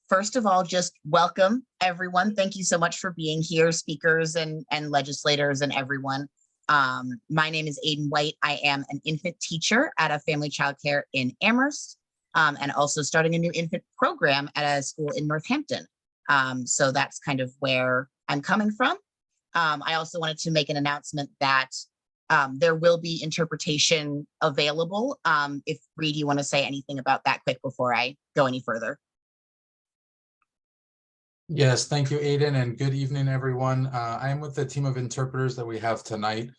first of all, just welcome everyone. Thank you so much for being here, speakers and legislators and everyone. My name is Aiden White. I am an infant teacher at a family childcare in Amherst, and also starting a new infant program at a school in Northampton. So that's kind of where I'm coming from. I also wanted to make an announcement that there will be interpretation available. If Reed, you want to say anything about that quick before I go any further? Yes, thank you, Aiden, and good evening, everyone. I am with the team of interpreters that we have tonight.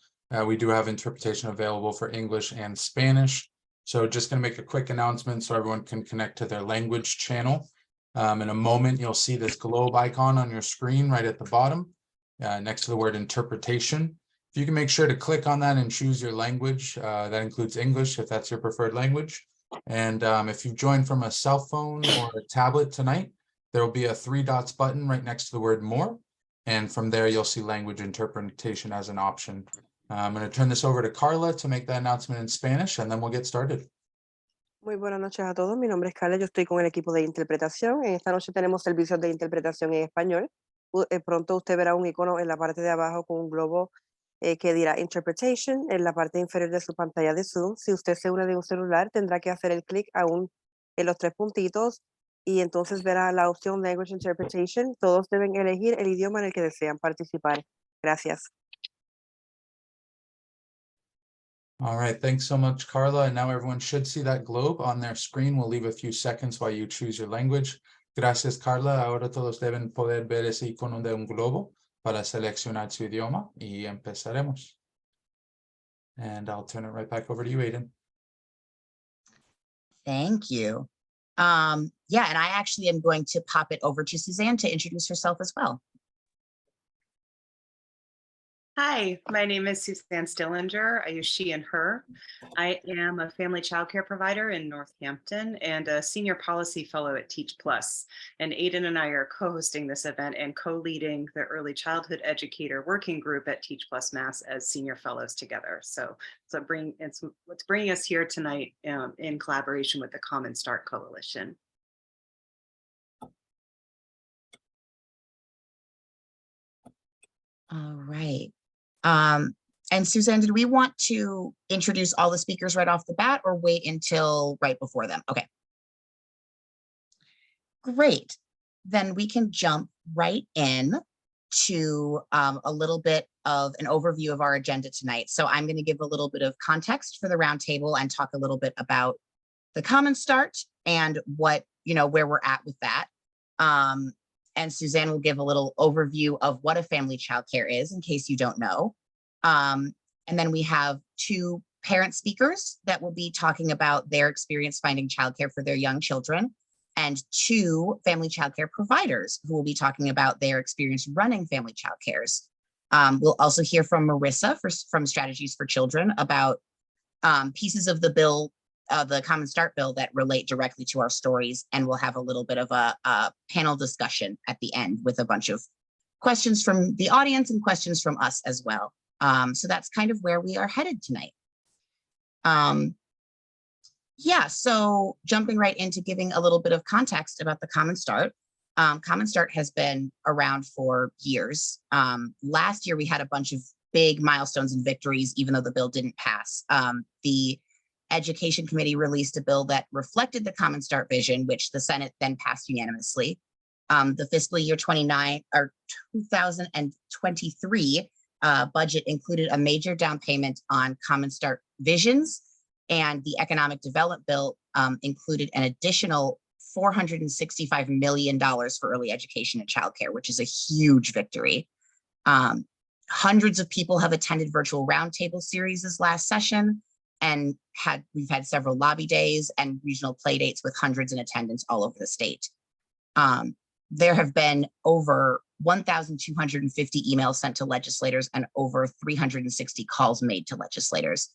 We do have interpretation available for English and Spanish. So just going to make a quick announcement so everyone can connect to their language channel. In a moment, you'll see this globe icon on your screen right at the bottom, next to the word interpretation. If you can make sure to click on that and choose your language, that includes English if that's your preferred language. And if you've joined from a cell phone or a tablet tonight, there will be a 3 dots button right next to the word more. And from there, you'll see language interpretation as an option. I'm going to turn this over to Carla to make that announcement in Spanish, and then we'll get started. Muy buenas noches a todos. Mi nombre es Carla. Yo estoy con el equipo de interpretación. En esta noche tenemos servicios de interpretación en español. Pronto usted verá un icono en la parte de abajo con un globo que dirá Interpretation en la parte inferior de su pantalla de Zoom. Si usted se une de un celular, tendrá que hacer el clic aún en los 3 puntitos y entonces verá la opción Language Interpretation. Todos deben elegir el idioma en el que desean participar. Gracias. All right, thanks so much, Carla. And now everyone should see that globe on their screen. We'll leave a few seconds while you choose your language. Gracias, Carla. Ahora todos deben poder ver ese icono de un globo para seleccionar su idioma y empezaremos. And I'll turn it right back over to you, Aiden. Thank you. Yeah, and I actually am going to pop it over to Suzanne to introduce herself as well. Hi, my name is Suzanne Stillinger. I use she and her. I am a family childcare provider in Northampton and a senior policy fellow at Teach Plus. And Aiden and I are co-hosting this event and co-leading the early childhood educator working group at Teach Plus Mass as senior fellows together. So it's what's bringing us here tonight in collaboration with the Common Start Coalition. All right. And Suzanne, did we want to introduce all the speakers right off the bat or wait until right before them? Okay. Great. Then we can jump right in to a little bit of an overview of our agenda tonight. So I'm going to give a little bit of context for the roundtable and talk a little bit about the Common Start and what, where we're at with that. And Suzanne will give a little overview of what a family childcare is, in case you don't know. And then we have 2 parent speakers that will be talking about their experience finding childcare for their young children, and 2 family childcare providers who will be talking about their experience running family childcares. We'll also hear from Marissa from Strategies for Children about pieces of the bill, the Common Start bill that relate directly to our stories, and we'll have a little bit of a panel discussion at the end with a bunch of questions from the audience and questions from us as well. So that's kind of where we are headed tonight. Yeah, so jumping right into giving a little bit of context about the Common Start. Common Start has been around for years. Last year, we had a bunch of big milestones and victories, even though the bill didn't pass. The Education Committee released a bill that reflected the Common Start vision, which the Senate then passed unanimously. The fiscal year 2023 budget included a major down payment on Common Start visions, and the Economic Development Bill included an additional $465 million for early education and childcare, which is a huge victory. Hundreds of people have attended virtual roundtable series this last session, and we've had several lobby days and regional play dates with hundreds in attendance all over the state. There have been over 1,250 emails sent to legislators and over 360 calls made to legislators.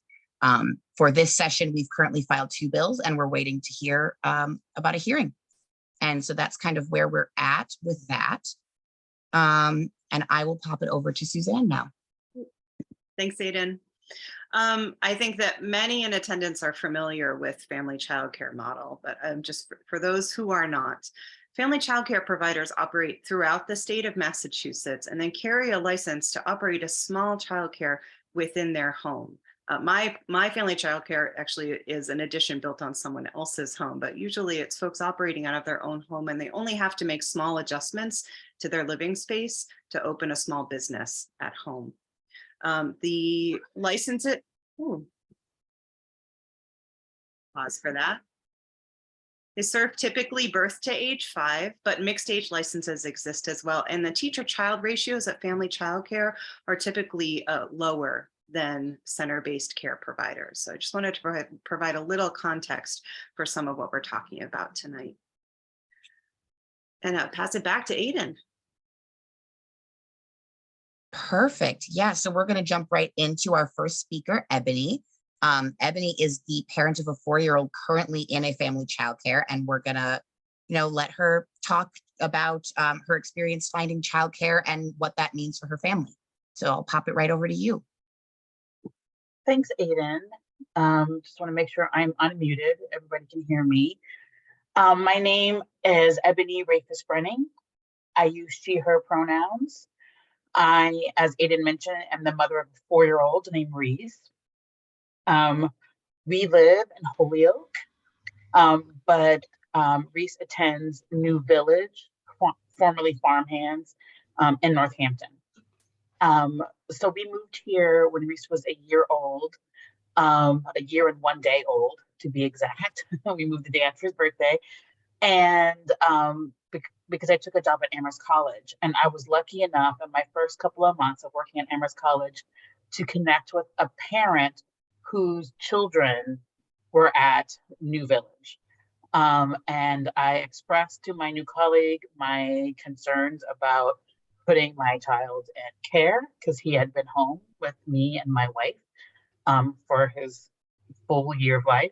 For this session, we've currently filed 2 bills, and we're waiting to hear about a hearing. And so that's kind of where we're at with that. And I will pop it over to Suzanne now. Thanks, Aiden. I think that many in attendance are familiar with family childcare model, but just for those who are not, Family childcare providers operate throughout the state of Massachusetts and then carry a license to operate a small childcare within their home. My family childcare actually is an addition built on someone else's home, but usually it's folks operating out of their own home, and they only have to make small adjustments to their living space to open a small business at home. The license it. Pause for that. They serve typically birth to age 5, but mixed age licenses exist as well. And the teacher-child ratios at family childcare are typically lower than center-based care providers. So I just wanted to provide a little context for some of what we're talking about tonight. And I'll pass it back to Aiden. Perfect. Yeah, so we're going to jump right into our first speaker, Ebony. Ebony is the parent of a 4-year-old currently in a family childcare, and we're going to, let her talk about her experience finding childcare and what that means for her family. So I'll pop it right over to you. Thanks, Aiden. Just want to make sure I'm unmuted. Everybody can hear me. My name is Ebony Rafus Brenning. I use she, her pronouns. I, as Aiden mentioned, am the mother of a 4-year-old named Reese. We live in Holyoke, but Reese attends New Village, formerly Farmhands, in Northampton. So we moved here when Reese was a year old, a year and 1 day old, to be exact. We moved the day after his birthday. And because I took a job at Amherst College, and I was lucky enough in my first couple of months of working at Amherst College to connect with a parent whose children were at New Village. And I expressed to my new colleague my concerns about putting my child in care because he had been home with me and my wife for his full year of life.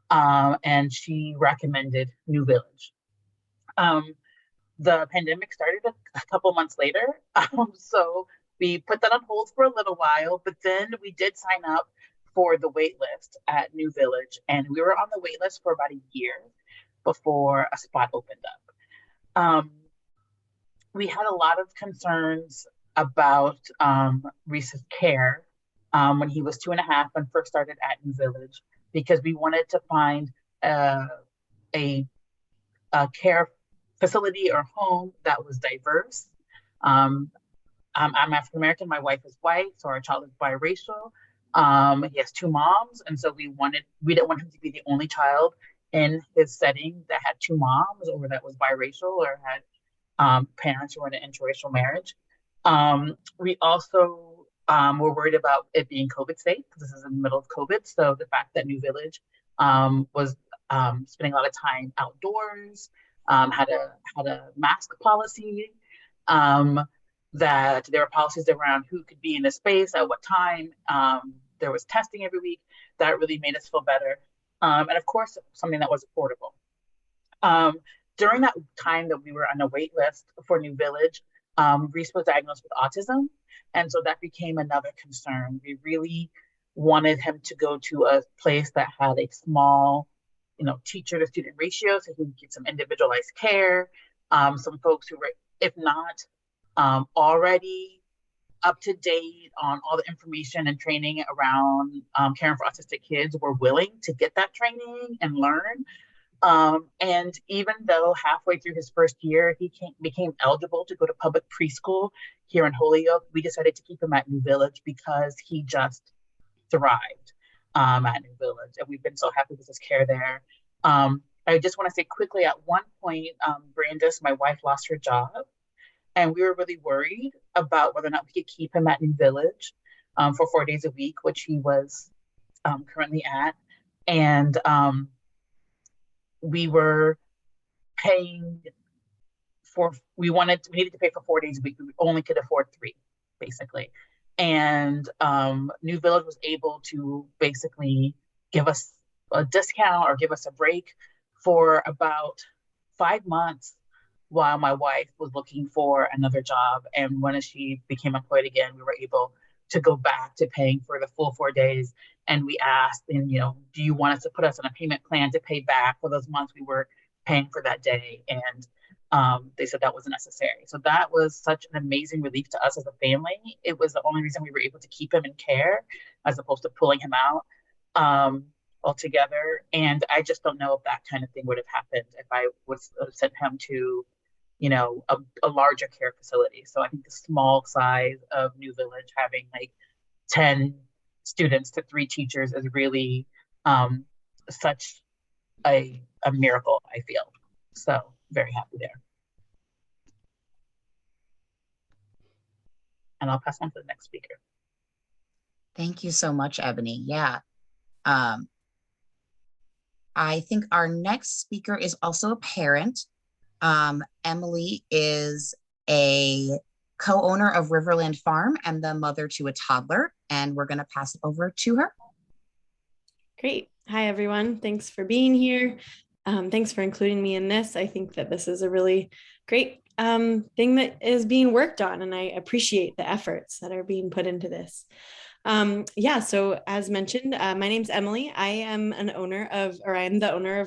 And she recommended New Village. The pandemic started a couple months later. So we put that on hold for a little while, but then we did sign up for the wait list at New Village. And we were on the wait list for about a year before a spot opened up. We had a lot of concerns about Reese's care when he was 2.5 and first started at New Village, because we wanted to find a care facility or home that was diverse. I'm African American, my wife is white, so our child is biracial. He has 2 moms, and so we didn't want him to be the only child in his setting that had 2 moms or that was biracial or had parents who were in an interracial marriage. We also were worried about it being COVID safe because this is in the middle of COVID. So the fact that New Village was spending a lot of time outdoors, had a mask policy, that there were policies around who could be in the space at what time. There was testing every week. That really made us feel better. And of course, something that was affordable. During that time that we were on a wait list for New Village, Reese was diagnosed with autism. And so that became another concern. We really wanted him to go to a place that had a small, teacher to student ratio so he could get some individualized care. Some folks who were, if not already up to date on all the information and training around caring for autistic kids, were willing to get that training and learn. And even though halfway through his first year, he became eligible to go to public preschool here in Holyoke, we decided to keep him at New Village because he just thrived at New Village. And we've been so happy with his care there. I just want to say quickly, at one point, Brandis, my wife, lost her job. And we were really worried about whether or not we could keep him at New Village for 4 days a week, which he was currently at. And we were paying we needed to pay for 4 days a week. We only could afford 3, basically. And New Village was able to basically give us a discount or give us a break for about 5 months while my wife was looking for another job. And when she became employed again, we were able to go back to paying for the full 4 days. And we asked, do you want us to put us on a payment plan to pay back for those months we were paying for that day? And they said that wasn't necessary. So that was such an amazing relief to us as a family. It was the only reason we were able to keep him in care as opposed to pulling him out altogether. And I just don't know if that kind of thing would have happened if I was sent him to, you know, a larger care facility. So I think the small size of New Village, having like 10 students to 3 teachers, is really such a miracle, I feel. So very happy there. And I'll pass on to the next speaker. Thank you so much, Ebony. Yeah. I think our next speaker is also a parent. Emily is a co-owner of Riverland Farm and the mother to a toddler, and we're going to pass it over to her. Great. Hi, everyone. Thanks for being here. Thanks for including me in this. I think that this is a really great thing that is being worked on, and I appreciate the efforts that are being put into this. So as mentioned, my name's Emily. I am I'm the owner of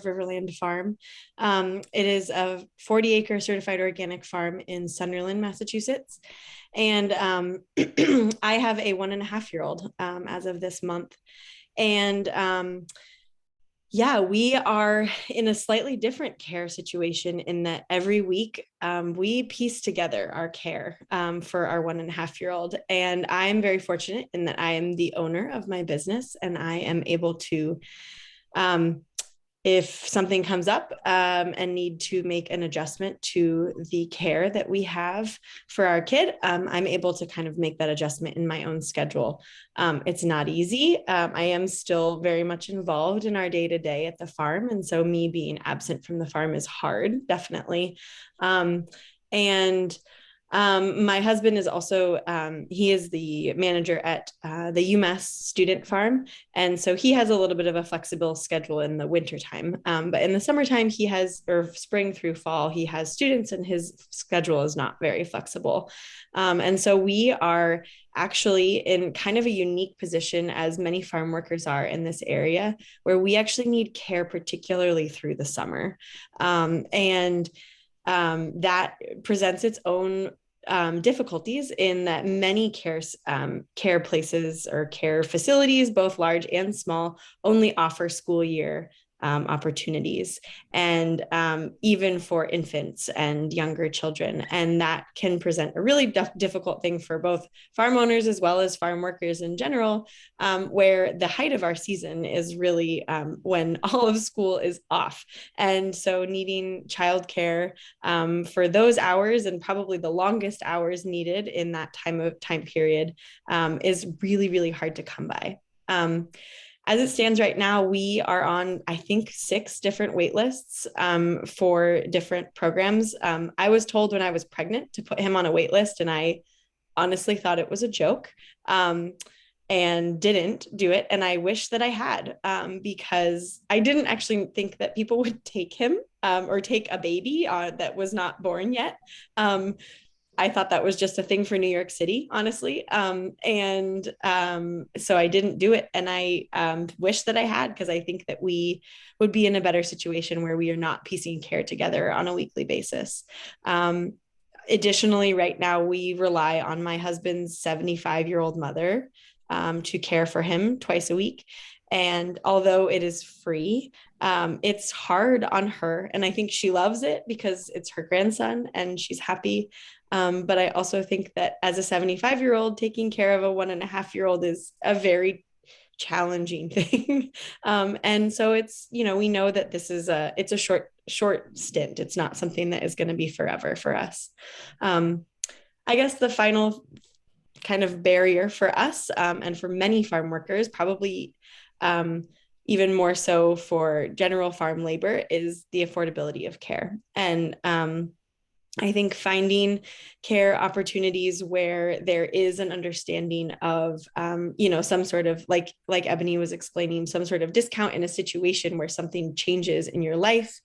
Riverland Farm. It is a 40-acre certified organic farm in Sunderland, Massachusetts. And I have a 1.5-year-old as of this month. And we are in a slightly different care situation in that every week we piece together our care for our 1.5-year-old. And I'm very fortunate in that I am the owner of my business, and I am able to, if something comes up and need to make an adjustment to the care that we have for our kid, I'm able to kind of make that adjustment in my own schedule. It's not easy. I am still very much involved in our day-to-day at the farm. And so me being absent from the farm is hard, definitely. My husband is also, he is the manager at the UMass student farm. And so he has a little bit of a flexible schedule in the wintertime. But in the summertime, or spring through fall, he has students and his schedule is not very flexible. And so we are actually in kind of a unique position, as many farm workers are in this area, where we actually need care, particularly through the summer. That presents its own difficulties in that many care places or care facilities, both large and small, only offer school year opportunities, and even for infants and younger children. And that can present a really difficult thing for both farm owners as well as farm workers in general, where the height of our season is really when all of school is off. And so needing childcare for those hours, and probably the longest hours needed in that time period, is really, really hard to come by. As it stands right now, we are on, I think, 6 different wait lists for different programs. I was told when I was pregnant to put him on a wait list, and I honestly thought it was a joke and didn't do it. And I wish that I had, because I didn't actually think that people would take him or take a baby that was not born yet. I thought that was just a thing for New York City, honestly. So I didn't do it. And I wish that I had, because I think that we would be in a better situation where we are not piecing care together on a weekly basis. Additionally, right now, we rely on my husband's 75-year-old mother to care for him twice a week. And although it is free, it's hard on her. And I think she loves it because it's her grandson and she's happy. But I also think that as a 75-year-old, taking care of a 1.5-year-old is a very challenging thing. And so it's, we know that this is it's a short stint. It's not something that is going to be forever for us. I guess the final kind of barrier for us and for many farm workers, probably even more so for general farm labor, is the affordability of care. And I think finding care opportunities where there is an understanding of, some sort of, like Ebony was explaining, some sort of discount in a situation where something changes in your life.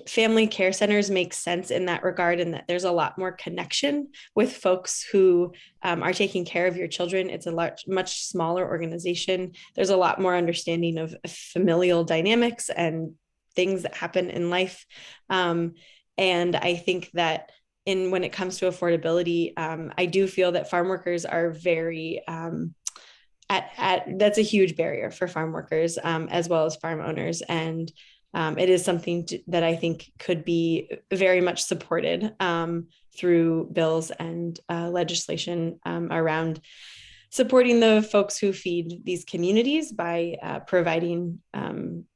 Family care centers make sense in that regard, and that there's a lot more connection with folks who are taking care of your children. It's a much smaller organization. There's a lot more understanding of familial dynamics and things that happen in life. And I think that when it comes to affordability, I do feel that farm workers are very, that's a huge barrier for farm workers, as well as farm owners. And it is something that I think could be very much supported through bills and legislation around supporting the folks who feed these communities by providing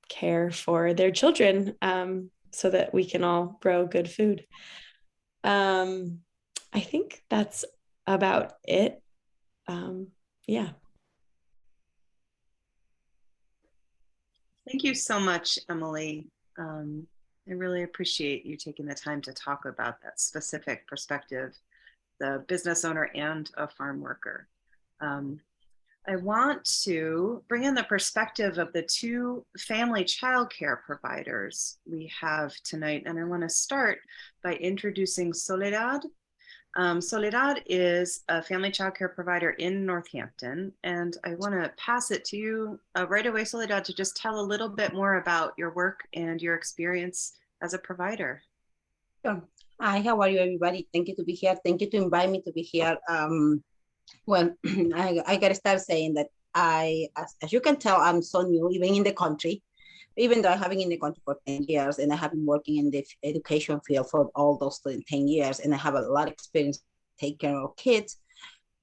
care for their children, so that we can all grow good food. I think that's about it. Yeah. Thank you so much, Emily. I really appreciate you taking the time to talk about that specific perspective, the business owner and a farm worker. I want to bring in the perspective of the two family childcare providers we have tonight. And I want to start by introducing Soledad. Soledad is a family childcare provider in Northampton. And I want to pass it to you right away, Soledad, to just tell a little bit more about your work and your experience as a provider. Sure. Hi, how are you, everybody? Thank you to be here. Thank you to invite me to be here. Well, I gotta start saying that as you can tell, I'm so new, even in the country, even though I have been in the country for 10 years and I have been working in the education field for all those 10 years, and I have a lot of experience taking care of kids.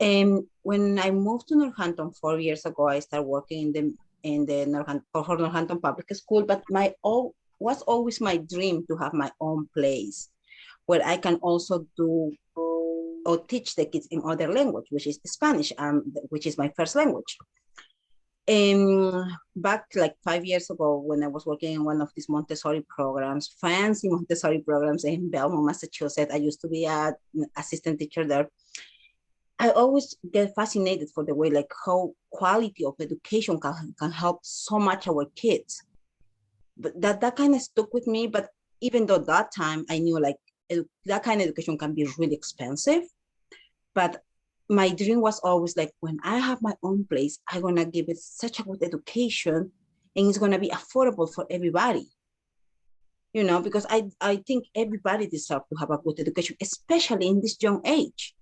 And when I moved to Northampton 4 years ago, I started working in the Northampton Public School, but was always my dream to have my own place where I can also do or teach the kids in other language, which is Spanish, which is my first language. And back like 5 years ago, when I was working in one of these Montessori programs, fancy Montessori programs in Belmont, Massachusetts, I used to be an assistant teacher there. I always get fascinated for the way like how quality of education can help so much our kids. But that kind of stuck with me. But even though that time I knew like that kind of education can be really expensive, but my dream was always like, when I have my own place, I'm gonna give it such a good education and it's gonna be affordable for everybody. You know, because I think everybody deserves to have a good education, especially in this young age.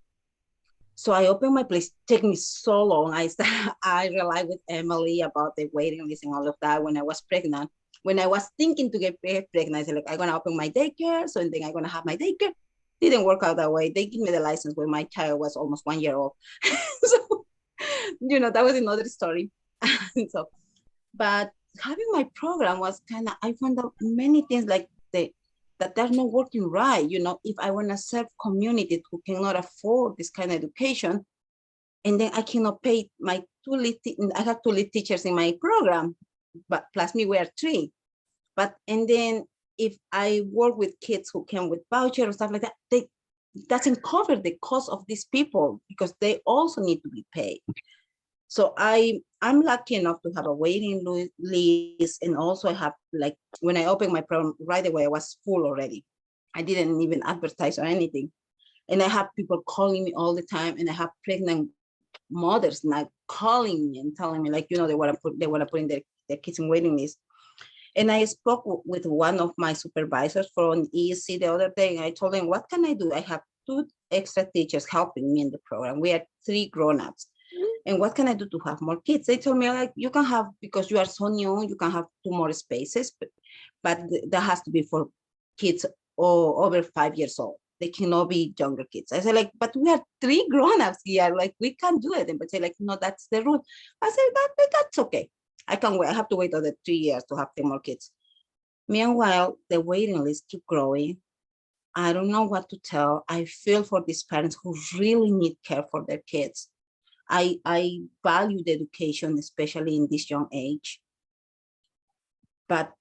So I opened my place. Take me so long. I relied with Emily about the waiting list and all of that when I was pregnant. When I was thinking to get pregnant, I said, like, I'm gonna open my daycare, so then I'm gonna have my daycare. Didn't work out that way. They gave me the license when my child was almost 1 year old. So, you know, that was another story. So, but having my program was kind of, I found out many things like that they're not working right. You know, if I want to serve communities who cannot afford this kind of education, and then I cannot pay my I have 2 lead teachers in my program, but plus me, we are 3. But, and then if I work with kids who came with voucher or stuff like that, they doesn't cover the cost of these people because they also need to be paid. So I'm lucky enough to have a waiting list, and also I have, like, when I opened my program right away, I was full already. I didn't even advertise or anything. And I have people calling me all the time, and I have pregnant mothers now calling me and telling me, like, you know, they want to put in their kids in waiting list. And I spoke with one of my supervisors from ESC the other day, and I told him, what can I do? I have 2 extra teachers helping me in the program. We are 3 grown-ups. And what can I do to have more kids? They told me, like, you can have, because you are so new, you can have 2 more spaces, but that has to be for kids over 5 years old. They cannot be younger kids. I said, like, but we are 3 grown-ups here. Like, we can't do it. And but say, like, no, that's the rule. I said, that's okay. I can wait. I have to wait other 3 years to have 10 more kids. Meanwhile, the waiting list keep growing. I don't know what to tell. I feel for these parents who really need care for their kids. I value the education, especially in this young age. But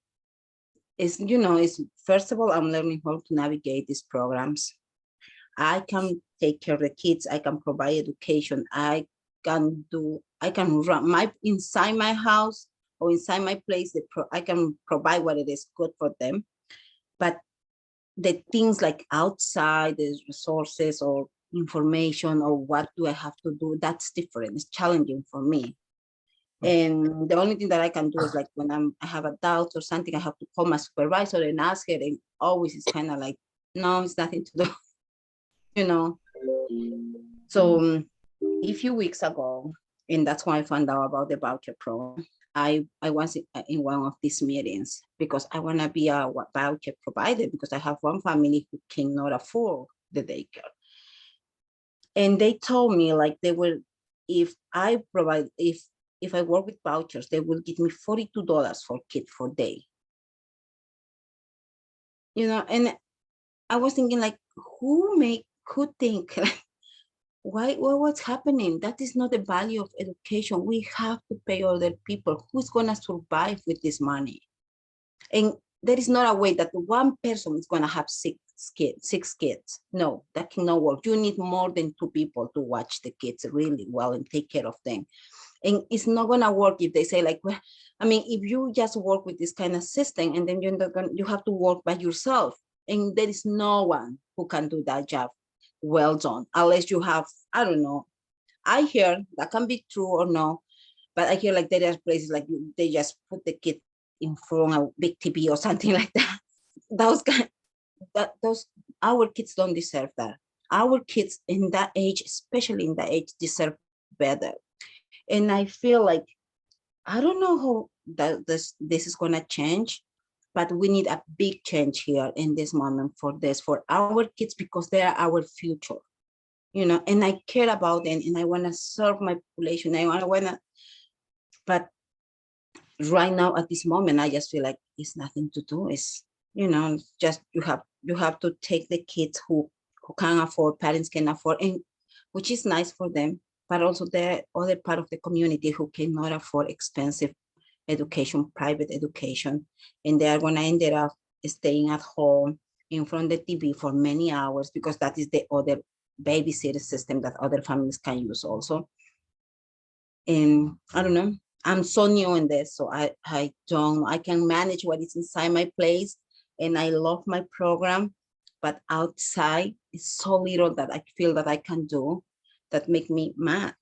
it's, you know, it's, first of all, I'm learning how to navigate these programs. I can take care of the kids. I can provide education. I can run inside my house or inside my place. I can provide what it is good for them. But the things like outside, the resources or information or what do I have to do, that's different. It's challenging for me. And the only thing that I can do is, like, when I have a doubt or something, I have to call my supervisor and ask her, and always it's kind of like no, it's nothing to do, you know. So a few weeks ago, and that's why I found out about the voucher program. I was in one of these meetings because I want to be a voucher provider because I have one family who cannot afford the daycare. And they told me like they will, if I work with vouchers, they will give me $42 for kid for day. You know, and I was thinking like, who think what's happening? That is not the value of education. We have to pay other people. Who's gonna survive with this money? And there is not a way that one person is gonna have six kids. No, that cannot work. You need more than 2 people to watch the kids really well and take care of them. And it's not gonna work if they say like, well, I mean, if you just work with this kind of system and then you have to work by yourself, and there is no one who can do that job well done, unless you have, I don't know. I hear that can be true or no, but I hear like there are places like they just put the kid in front of a big TV or something like that. Those our kids don't deserve that. Our kids in that age, especially in that age, deserve better. And I feel like I don't know how this is gonna change, but we need a big change here in this moment for our kids because they are our future, you know. And I care about them, and I want to serve my population. I want to, but right now at this moment, I just feel like it's nothing to do. It's, you know, just you have to take the kids who can afford, parents can afford, and which is nice for them, but also the other part of the community who cannot afford expensive education, private education, and they are going to end up staying at home in front of the TV for many hours because that is the other babysitter system that other families can use also. And I don't know, I'm so new in this, so I can manage what is inside my place, and I love my program, but outside is so little that I feel that I can do that make me mad.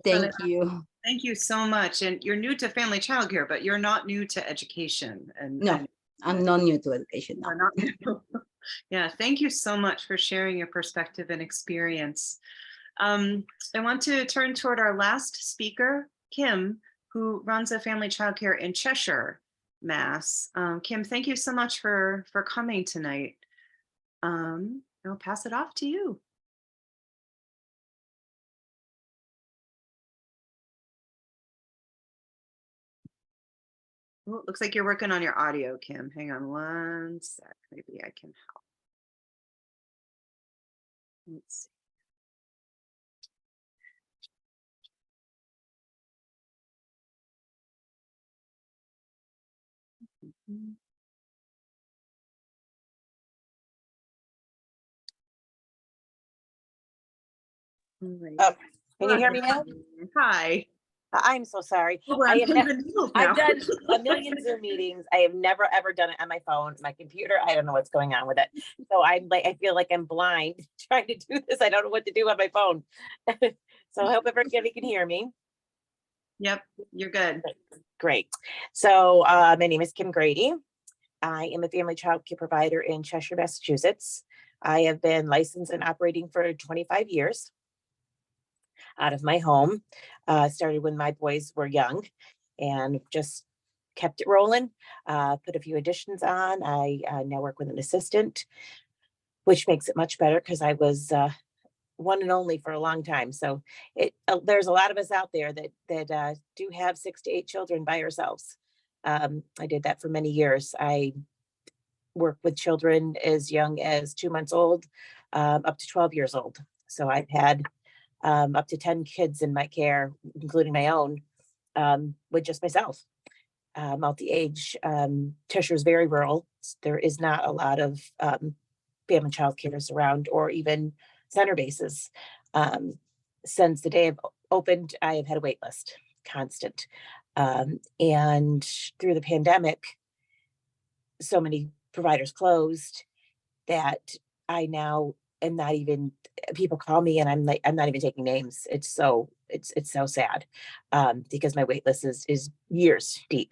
Thank you. Thank you so much. And you're new to family childcare, but you're not new to education. No, I'm not new to education. No. Not new. Yeah, thank you so much for sharing your perspective and experience. I want to turn toward our last speaker, Kim, who runs a family childcare in Cheshire, Mass. Kim, thank you so much for coming tonight. I'll pass it off to you. Oh, it looks like you're working on your audio, Kim. Hang on one sec. Maybe I can help. Let's see. Right. Oh, can you hear me now? Hi. I'm so sorry. I've done a million Zoom meetings. I have never ever done it on my phone. My computer, I don't know what's going on with it. So I feel like I'm blind trying to do this. I don't know what to do on my phone. So I hope everybody can hear me. Yep, you're good. Great. So my name is Kim Grady. I am a family child care provider in Cheshire, Massachusetts. I have been licensed and operating for 25 years. Out of my home. Started when my boys were young and just kept it rolling. Put a few additions on. I now work with an assistant, which makes it much better because I was one and only for a long time. So there's a lot of us out there that do have 6 to 8 children by ourselves. I did that for many years. I work with children as young as 2 months old, up to 12 years old. So I've had up to 10 kids in my care, including my own, with just myself. Multi-age. Cheshire is very rural. There is not a lot of family child cares around or even center bases. Since the day I've opened, I have had a wait list, constant. And through the pandemic, so many providers closed that I now am not even, people call me and I'm like, I'm not even taking names. It's so sad because my wait list is years deep.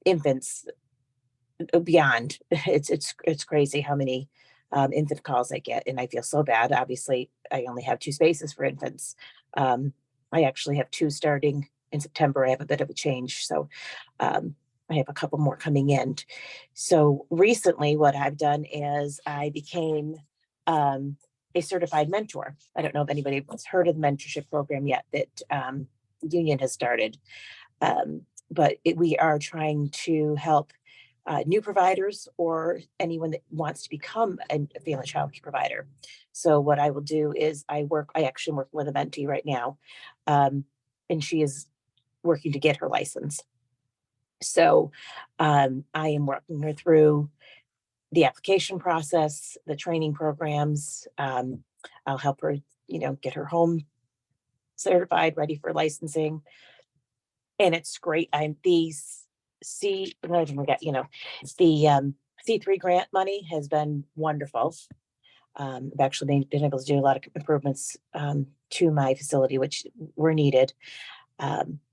Infants, beyond. It's crazy how many infant calls I get, and I feel so bad. Obviously, I only have 2 spaces for infants. I actually have 2 starting in September. I have a bit of a change, so I have a couple more coming in. So recently, what I've done is I became a certified mentor. I don't know if anybody has heard of the mentorship program yet that Union has started, but we are trying to help new providers or anyone that wants to become a family child care provider. So what I will do is I actually work with a mentee right now, and she is working to get her license. So I am working her through the application process, the training programs. I'll help her, get her home certified, ready for licensing. And it's great. The C3 grant money has been wonderful. I've actually been able to do a lot of improvements to my facility, which were needed.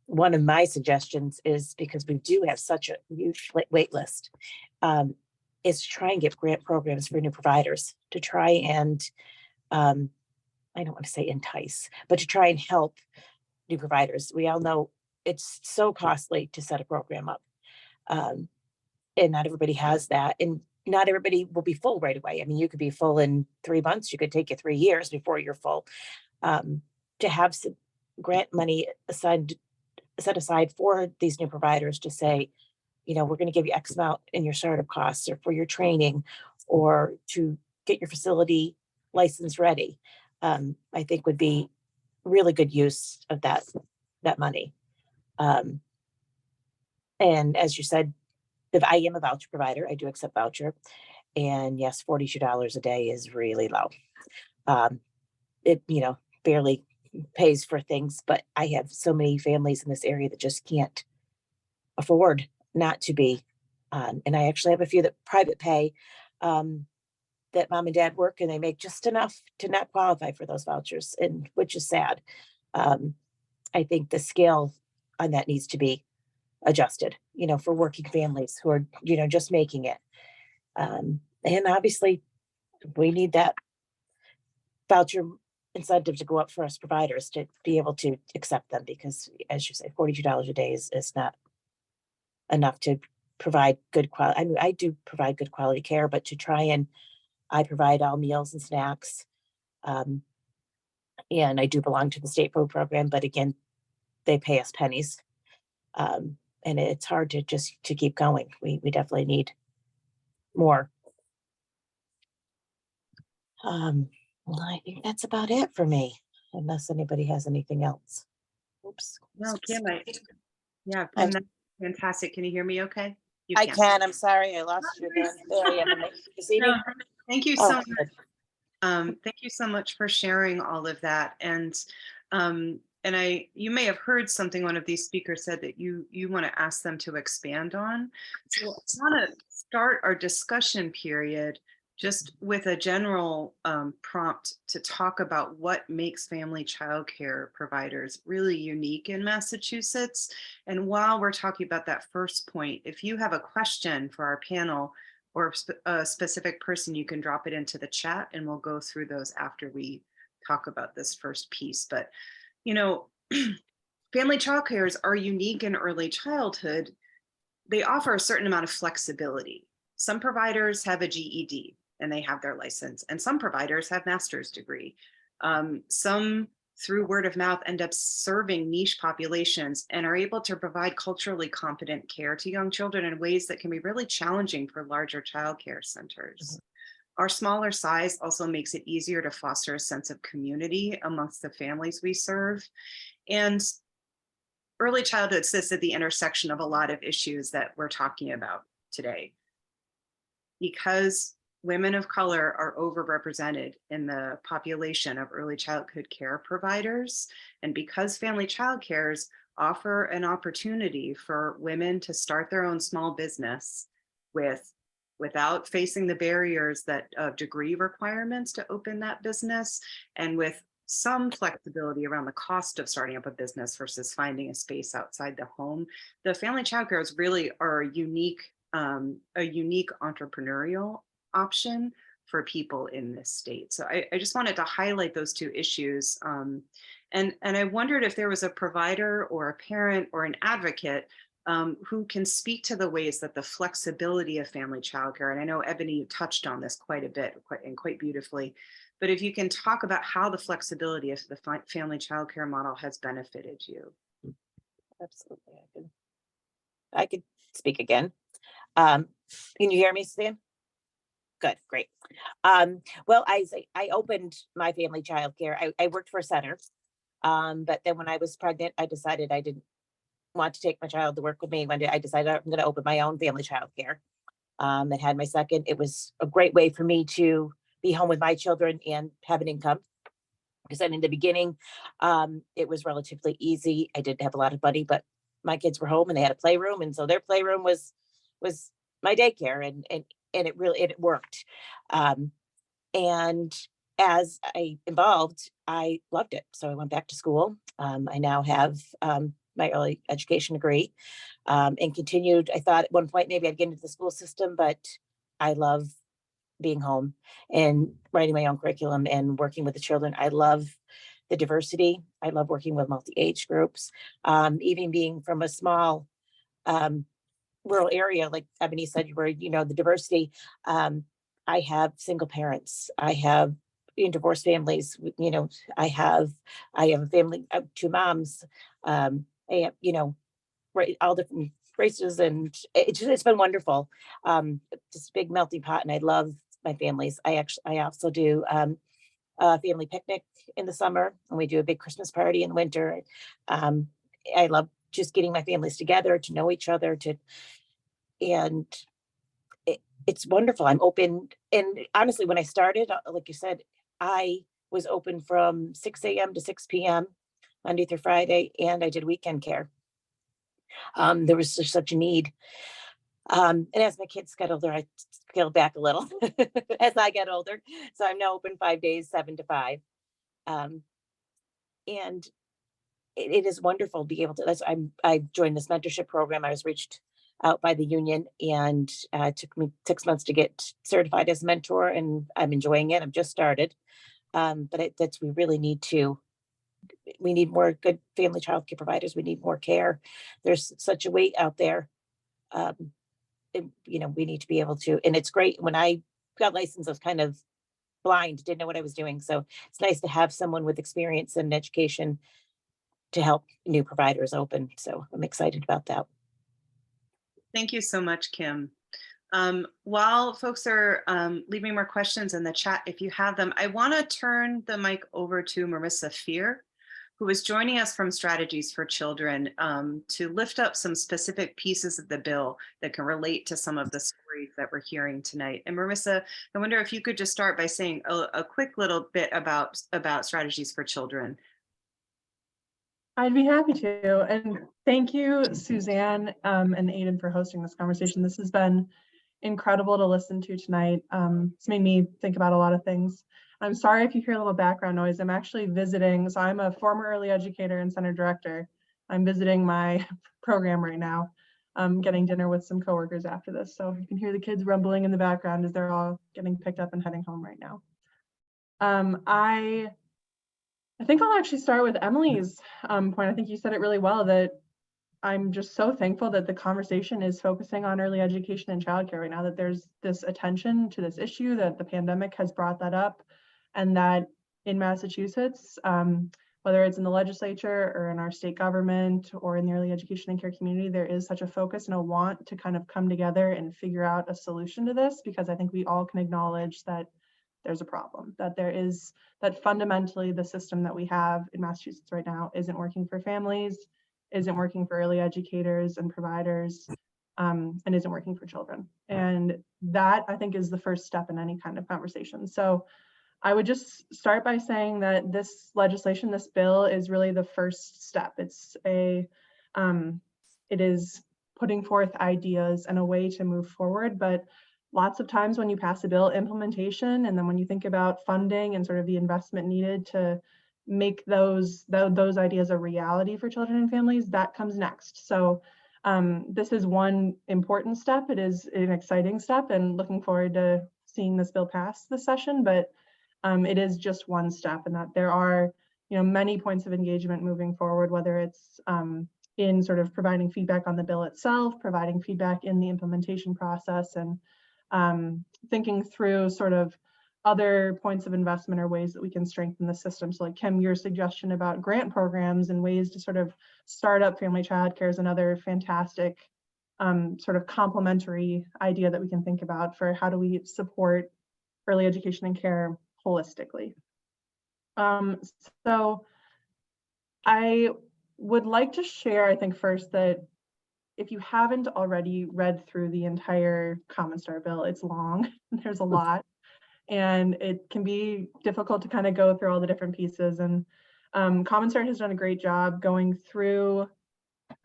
One of my suggestions is, because we do have such a huge wait list, is to try and get grant programs for new providers to try and, I don't want to say entice, but to try and help new providers. We all know it's so costly to set a program up. And not everybody has that. And not everybody will be full right away. I mean, you could be full in 3 months. You could take you 3 years before you're full. To have some grant money set aside for these new providers to say, we're going to give you X amount in your startup costs or for your training or to get your facility license ready, I think would be really good use of that money. And as you said, if I am a voucher provider, I do accept voucher. And yes, $42 a day is really low. It, barely pays for things, but I have so many families in this area that just can't afford not to be. And I actually have a few that private pay, that mom and dad work and they make just enough to not qualify for those vouchers, and which is sad. I think the scale on that needs to be adjusted, for working families who are, just making it. And obviously we need that voucher incentive to go up for us providers to be able to accept them, because as you say, $42 a day is not enough to provide good quality. I mean, I do provide good quality care, but I provide all meals and snacks. And I do belong to the state food program, but again, they pay us pennies. And it's hard to keep going. We definitely need more. Well, I think that's about it for me, unless anybody has anything else. Oops. No, Kim, Kim, that's fantastic. Can you hear me okay? You I can. I'm sorry. I lost you again. There I am. You see me? No, thank you so much. Good. Thank you so much for sharing all of that. And you may have heard something one of these speakers said that you want to ask them to expand on. So I want to start our discussion period just with a general prompt to talk about what makes family childcare providers really unique in Massachusetts. And while we're talking about that first point, if you have a question for our panel or a specific person, you can drop it into the chat and we'll go through those after we talk about this first piece. But, family childcares are unique in early childhood. They offer a certain amount of flexibility. Some providers have a GED and they have their license, and some providers have master's degree. Some, through word of mouth, end up serving niche populations and are able to provide culturally competent care to young children in ways that can be really challenging for larger childcare centers. Our smaller size also makes it easier to foster a sense of community amongst the families we serve. And early childhood sits at the intersection of a lot of issues that we're talking about today. Because women of color are overrepresented in the population of early childhood care providers, and because family childcares offer an opportunity for women to start their own small business without facing the barriers of degree requirements to open that business, and with some flexibility around the cost of starting up a business versus finding a space outside the home, the family childcares really are a unique a unique entrepreneurial option for people in this state. So I just wanted to highlight those two issues. And I wondered if there was a provider or a parent or an advocate who can speak to the ways that the flexibility of family childcare, and I know Ebony, you touched on this quite a bit and quite beautifully, but if you can talk about how the flexibility of the family childcare model has benefited you. Absolutely. I could speak again. Can you hear me, Suzanne? Good, great. Well, I opened my family childcare. I worked for a center, but then when I was pregnant, I decided I didn't want to take my child to work with me. One day I decided I'm going to open my own family childcare. And had my second. It was a great way for me to be home with my children and have an income. Because then in the beginning, it was relatively easy. I didn't have a lot of money, but my kids were home and they had a playroom, and so their playroom was my daycare, and it really worked. And as I evolved, I loved it. So I went back to school. I now have my early education degree, and continued. I thought at one point maybe I'd get into the school system, but I love being home and writing my own curriculum and working with the children. I love the diversity. I love working with multi-age groups. Even being from a small rural area, like Ebony said, where, the diversity. I have single parents. I have divorced families. I have a family of two moms. I have, right, all different races, and it's been wonderful. Just a big melting pot, and I love my families. I also do a family picnic in the summer, and we do a big Christmas party in the winter. I love just getting my families together to know each other, and it's wonderful. I'm open, and honestly, when I started, like you said, I was open from 6 a.m. to 6 p.m. Monday through Friday, and I did weekend care. There was just such a need. And as my kids got older, I scaled back a little as I got older. So I'm now open 5 days, 7 to 5. And it is wonderful to be able to, I joined this mentorship program. I was reached out by the union, and it took me 6 months to get certified as a mentor, and I'm enjoying it. I've just started. But we really need we need more good family childcare providers. We need more care. There's such a weight out there. We need to be able to, and it's great. When I got licensed, I was kind of blind, didn't know what I was doing. So it's nice to have someone with experience and education to help new providers open. So I'm excited about that. Thank you so much, Kim. While folks are leaving more questions in the chat, if you have them, I want to turn the mic over to Marissa Fear, who is joining us from Strategies for Children, to lift up some specific pieces of the bill that can relate to some of the stories that we're hearing tonight. And Marissa, I wonder if you could just start by saying a quick little bit about Strategies for Children. I'd be happy to. And thank you, Suzanne and Aiden, for hosting this conversation. This has been incredible to listen to tonight. It's made me think about a lot of things. I'm sorry if you hear a little background noise. I'm actually visiting. So I'm a former early educator and center director. I'm visiting my program right now. I'm getting dinner with some coworkers after this. So you can hear the kids rumbling in the background as they're all getting picked up and heading home right now. I think I'll actually start with Emily's point. I think you said it really well, that I'm just so thankful that the conversation is focusing on early education and childcare right now, that there's this attention to this issue, that the pandemic has brought that up, and that in Massachusetts, whether it's in the legislature or in our state government or in the early education and care community, there is such a focus and a want to kind of come together and figure out a solution to this, because I think we all can acknowledge that there's a problem, that fundamentally the system that we have in Massachusetts right now isn't working for families, isn't working for early educators and providers, and isn't working for children. And that, I think, is the first step in any kind of conversation. So I would just start by saying that this legislation, this bill, is really the first step. It is putting forth ideas and a way to move forward, but lots of times when you pass a bill, implementation, and then when you think about funding and sort of the investment needed to make those ideas a reality for children and families, that comes next. So This is one important step. It is an exciting step, and looking forward to seeing this bill pass this session, but it is just one step, and that there are, many points of engagement moving forward, whether it's in sort of providing feedback on the bill itself, providing feedback in the implementation process, and thinking through sort of other points of investment or ways that we can strengthen the system. So like Kim, your suggestion about grant programs and ways to sort of start up family childcare is another fantastic sort of complementary idea that we can think about for how do we support early education and care holistically. So I would like to share, I think first, that if you haven't already read through the entire Common Start bill, it's long, there's a lot. And it can be difficult to kind of go through all the different pieces. And Common Start has done a great job going through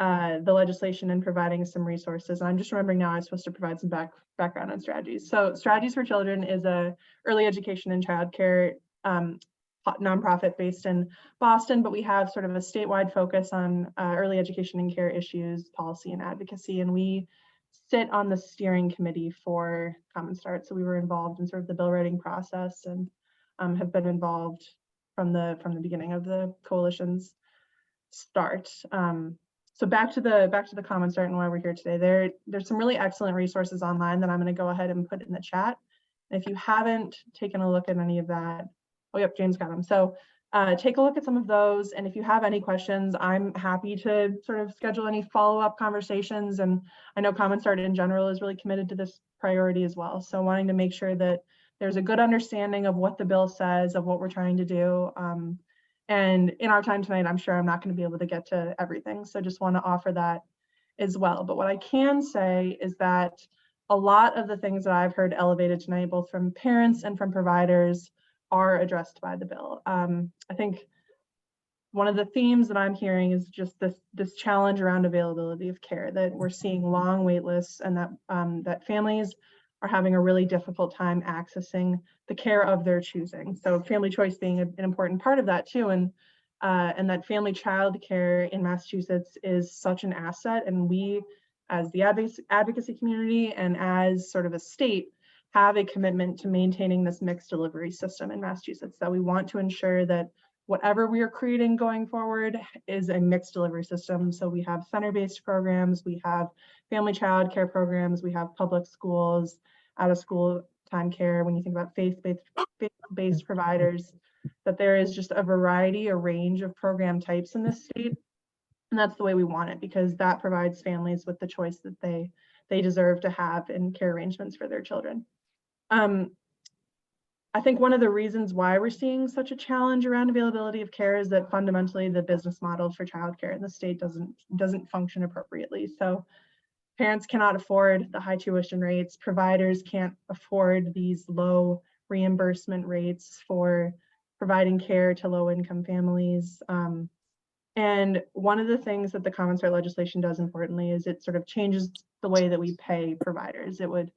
the legislation and providing some resources. And I'm just remembering now I'm supposed to provide some background on strategies. So Strategies for Children is a early education and childcare nonprofit based in Boston, but we have sort of a statewide focus on early education and care issues, policy, and advocacy. And we sit on the steering committee for Common Start. So we were involved in sort of the bill writing process and have been involved from the beginning of the coalition's start. So back to the Common Start and why we're here today. There's some really excellent resources online that I'm going to go ahead and put in the chat. And if you haven't taken a look at any of that, oh yep, James got them. So take a look at some of those. And if you have any questions, I'm happy to sort of schedule any follow-up conversations. And I know Common Start in general is really committed to this priority as well. So wanting to make sure that there's a good understanding of what the bill says, of what we're trying to do. And in our time tonight, I'm sure I'm not going to be able to get to everything. So just want to offer that as well. But what I can say is that a lot of the things that I've heard elevated tonight, both from parents and from providers, are addressed by the bill. I think one of the themes that I'm hearing is just this challenge around availability of care, that we're seeing long wait lists, and that families are having a really difficult time accessing the care of their choosing. So family choice being an important part of that too, and that family child care in Massachusetts is such an asset, and we as the advocacy community and as sort of a state have a commitment to maintaining this mixed delivery system in Massachusetts, that we want to ensure that whatever we are creating going forward is a mixed delivery system. So we have center-based programs, we have family child care programs, we have public schools, out of school time care. When you think about faith-based providers, that there is just a variety, a range of program types in this state. And that's the way we want it, because that provides families with the choice that they deserve to have in care arrangements for their children. I think one of the reasons why we're seeing such a challenge around availability of care is that fundamentally the business model for childcare in the state doesn't function appropriately. So parents cannot afford the high tuition rates, providers can't afford these low reimbursement rates for providing care to low-income families. And one of the things that the Common Start legislation does importantly is it sort of changes the way that we pay providers. It would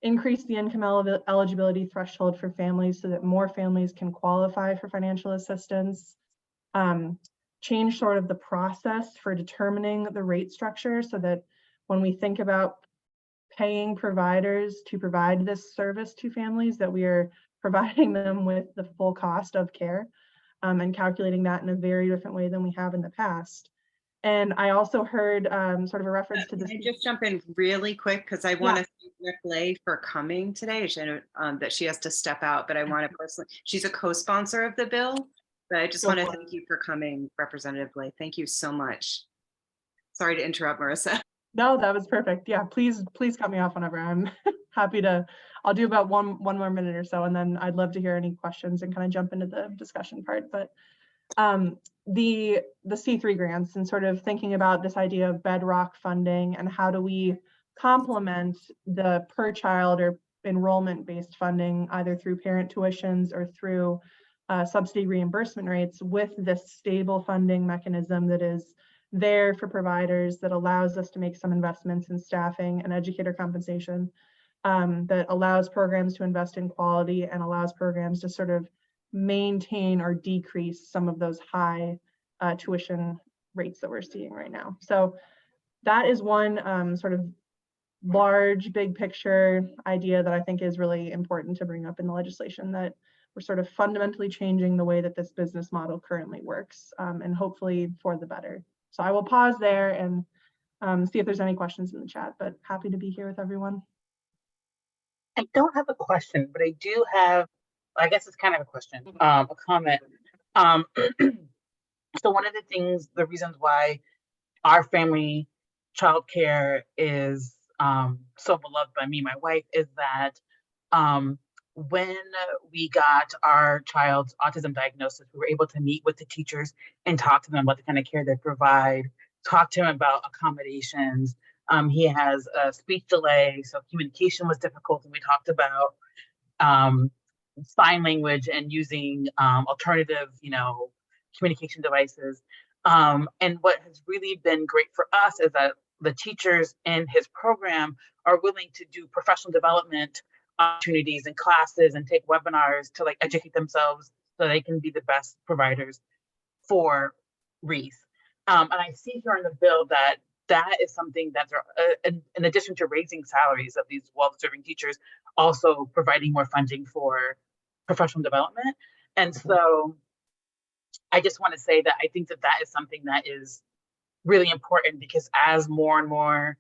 increase the income eligibility threshold for families so that more families can qualify for financial assistance, change sort of the process for determining the rate structure so that when we think about paying providers to provide this service to families, that we are providing them with the full cost of care, and calculating that in a very different way than we have in the past. And I also heard sort of a reference to this. Can I just jump in really quick, because I want to thank Rick Lay for coming today. She know, that she has to step out, but I want to personally, she's a co-sponsor of the bill, but I just want to thank you for coming, Representative Lay. Thank you so much. Sorry to interrupt, Marissa. No, that was perfect. Yeah, please cut me off whenever. I'm happy to. I'll do about one more minute or so, and then I'd love to hear any questions and kind of jump into the discussion part. But the C3 grants and sort of thinking about this idea of bedrock funding and how do we complement the per child or enrollment based funding either through parent tuitions or through subsidy reimbursement rates with this stable funding mechanism that is there for providers, that allows us to make some investments in staffing and educator compensation, that allows programs to invest in quality and allows programs to sort of maintain or decrease some of those high tuition rates that we're seeing right now. So that is one sort of large, big picture idea that I think is really important to bring up in the legislation, that we're sort of fundamentally changing the way that this business model currently works, and hopefully for the better. So I will pause there and see if there's any questions in the chat, but happy to be here with everyone. I don't have a question, but I do have, I guess it's kind of a question, a comment. So one of the things, the reasons why our family childcare is so beloved by me, my wife, is that when we got our child's autism diagnosis, we were able to meet with the teachers and talk to them about the kind of care they provide, talk to him about accommodations. He has a speech delay, so communication was difficult, and we talked about sign language and using alternative, communication devices. And what has really been great for us is that the teachers in his program are willing to do professional development opportunities and classes and take webinars to like educate themselves so they can be the best providers for Reese. And I see here in the bill that that is something that's in addition to raising salaries of these well-deserving teachers, also providing more funding for professional development. And so I just want to say that I think that that is something that is really important, because as more and more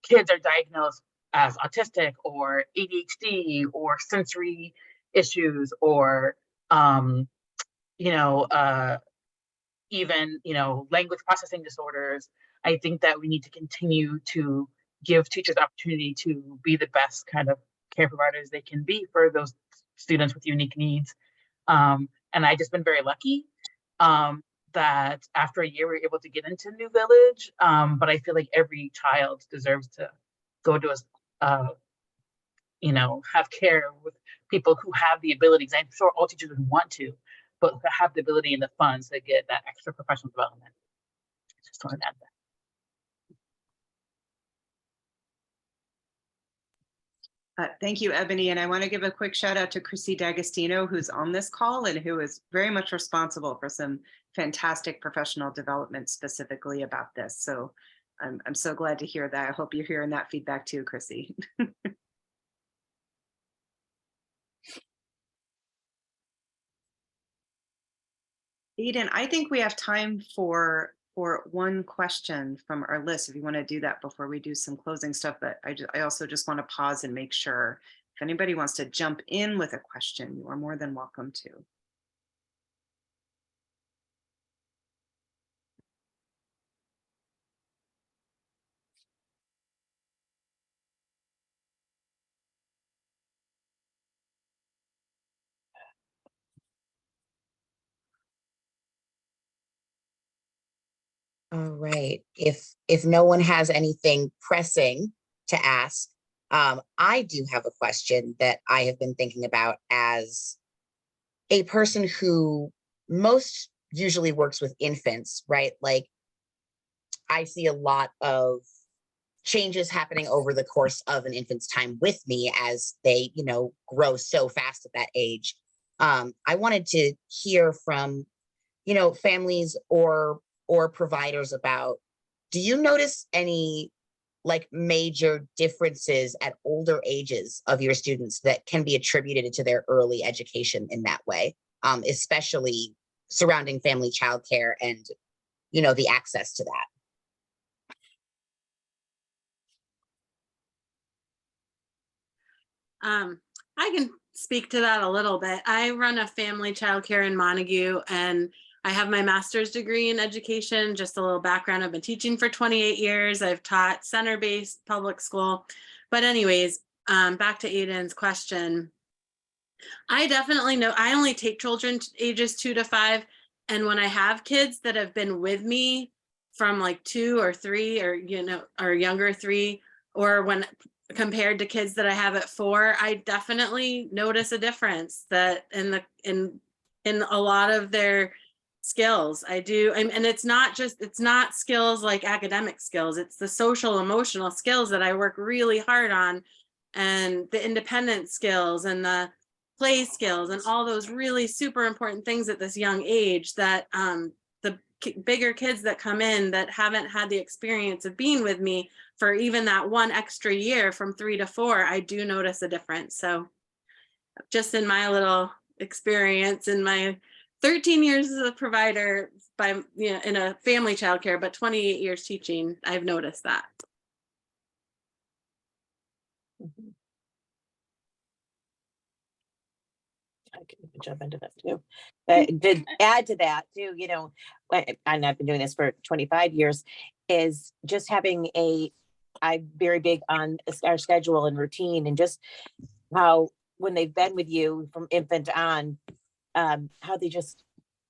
kids are diagnosed as autistic or ADHD or sensory issues or, even, language processing disorders, I think that we need to continue to give teachers opportunity to be the best kind of care providers they can be for those students with unique needs. And I just been very lucky that after a year we were able to get into New Village. But I feel like every child deserves to go to have care with people who have the abilities. I'm sure all teachers would want to, but to have the ability and the funds to get that extra professional development. Just wanted to add that. Thank you, Ebony. And I want to give a quick shout out to Chrissy D'Agostino, who's on this call and who is very much responsible for some fantastic professional development specifically about this. So I'm so glad to hear that. I hope you're hearing that feedback too, Chrissy. Eden, I think we have time for one question from our list, if you want to do that before we do some closing stuff. But I also just want to pause and make sure if anybody wants to jump in with a question, you are more than welcome to. All right. If no one has anything pressing to ask, I do have a question that I have been thinking about as a person who most usually works with infants, right? Like, I see a lot of changes happening over the course of an infant's time with me as they, grow so fast at that age. I wanted to hear from, families or providers about, do you notice any like major differences at older ages of your students that can be attributed to their early education in that way, especially surrounding family childcare and, the access to that? I can speak to that a little bit. I run a family childcare in Montague, and I have my master's degree in education. Just a little background, I've been teaching for 28 years. I've taught center-based public school. But anyways, back to Aiden's question. I definitely know, I only take children ages 2 to 5. And when I have kids that have been with me from like 2 or 3 or younger 3, or when compared to kids that I have at 4, I definitely notice a difference that in a lot of their skills. I do. And it's not skills like academic skills. It's the social, emotional skills that I work really hard on, and the independent skills and the play skills and all those really super important things at this young age that bigger kids that come in that haven't had the experience of being with me for even that one extra year from 3 to 4, I do notice a difference. So just in my little experience in my 13 years as a provider in a family childcare, but 28 years teaching, I've noticed that. I can jump into that too. To add to that too, and I've been doing this for 25 years, is just having I'm very big on our schedule and routine, and just how when they've been with you from infant on, how they just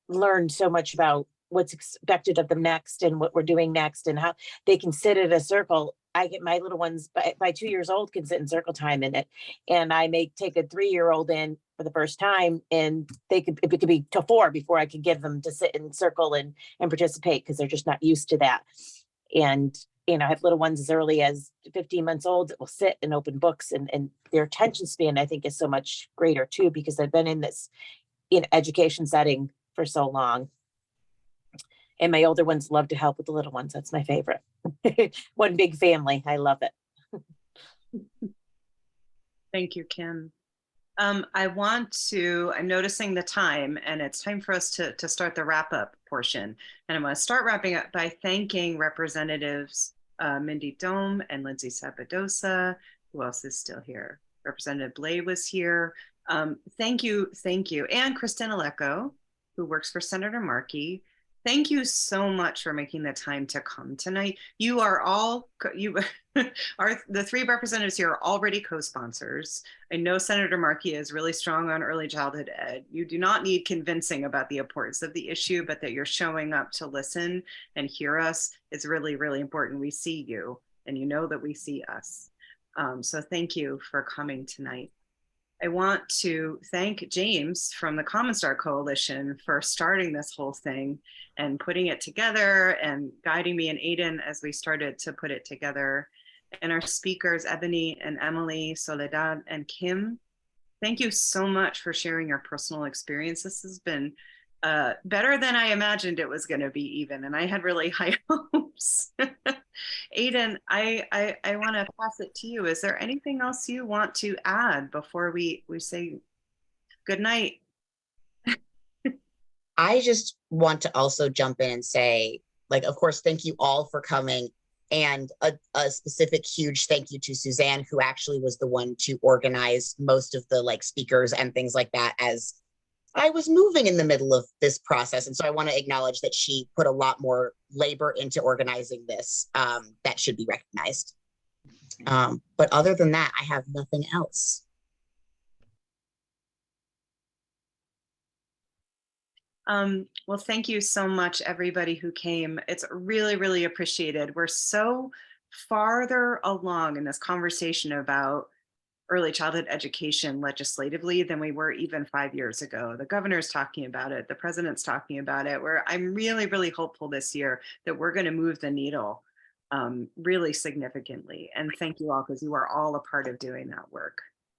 learn so much about what's expected of them next and what we're doing next, and how they can sit in a circle. I get my little ones by 2 years old can sit in circle time in it, and I may take a 3-year-old in for the first time, and it could be to 4 before I could get them to sit in circle and participate, because they're just not used to that. And I have little ones as early as 15 months old that will sit and open books, and their attention span, I think, is so much greater too, because I've been in this education setting for so long. And my older ones love to help with the little ones. That's my favorite. One big family. I love it. Thank you, Kim. I'm noticing the time, and it's time for us to start the wrap up portion. And I'm going to start wrapping up by thanking Representatives Mindy Dome and Lindsay Sabadosa. Who else is still here? Representative Blay was here. Thank you. And Kristina Lecco, who works for Senator Markey. Thank you so much for making the time to come tonight. You are all, the 3 representatives here are already co-sponsors. I know Senator Markey is really strong on early childhood ed. You do not need convincing about the importance of the issue, but that you're showing up to listen and hear us is really, really important. We see you, and you know that we see us. So thank you for coming tonight. I want to thank James from the Common Start Coalition for starting this whole thing and putting it together and guiding me and Aiden as we started to put it together. And our speakers, Ebony and Emily, Soledad and Kim, thank you so much for sharing your personal experience. This has been better than I imagined it was going to be even, and I had really high hopes. Aiden, I want to pass it to you. Is there anything else you want to add before we say good night? I just want to also jump in and say, of course, thank you all for coming. And a specific huge thank you to Suzanne, who actually was the one to organize most of the speakers and things like that, as I was moving in the middle of this process. And so I want to acknowledge that she put a lot more labor into organizing this. That should be recognized. But other than that, I have nothing else. Well, thank you so much, everybody who came. It's really, really appreciated. We're so farther along in this conversation about early childhood education legislatively than we were even 5 years ago. The governor's talking about it, the president's talking about it, where I'm really, really hopeful this year that we're going to move the needle really significantly. And thank you all, because you are all a part of doing that work.